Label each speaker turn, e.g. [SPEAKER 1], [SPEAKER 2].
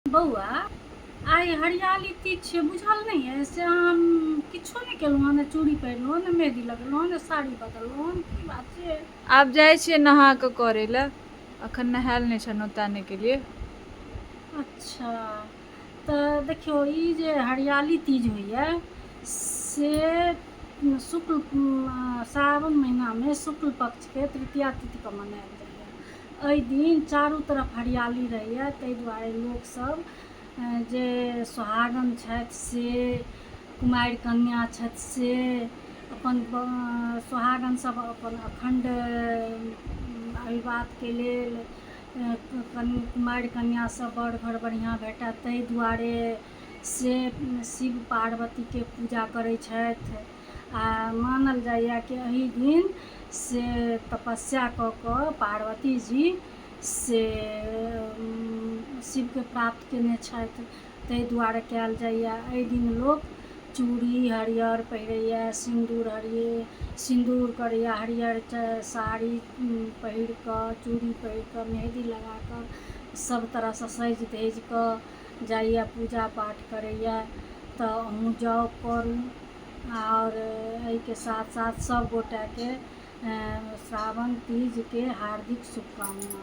[SPEAKER 1] बौआ आइ हरियाली तीज छै बुझल नहीं है से हम किछो नहीं केलहुँ हँ, ने चूड़ी पहिरलहुँ ने मेहंदी लगेलहुँ ने साड़ी बदललहुँ की बात छै।
[SPEAKER 2] आब जाइ छियै नहा कऽ करे लए, अखन नहायल नहीं छलहुँ ताने के लिए।
[SPEAKER 1] अच्छा तऽ देखियौ ई जे हरियाली तीज होइए से शुक्ल सावन महीनामे शुक्ल पक्षके तृतीया तिथिके मनायल जाइए। एहि दिन चारू तरफ हरियाली रहैए, ताहि दुआरे लोकसब जे सोहागन छथि से कुमारि कन्या छथि से अपन सोहागन सब अपन अखण्ड अभिवादके लेल कुमारि कन्या सब बड़ घर बढ़िआँ भेटय ताहि दुआरे से शिव पार्वतीके पूजा करै छथि। आ मानल जाइए कि एहि दिन से तपस्या कऽ कऽ पार्वती जी से शिवके प्राप्त केने छथि, ताहि दुआरे कयल जाइए। एहि दिन लोक चूड़ी हरियर पहिरैए, सिन्दूर करैए, हरियर साड़ी पहिर कऽ, चूड़ी पहिर कऽ, मेहंदी लगा कऽ सब तरहसँ सजि धजि कऽ जाइए, पूजा पाठ करैए। तऽ अहूँ जाउ करू। और एहिके साथ साथ सब गोटाके श्रावण तीजके हार्दिक शुभकामना।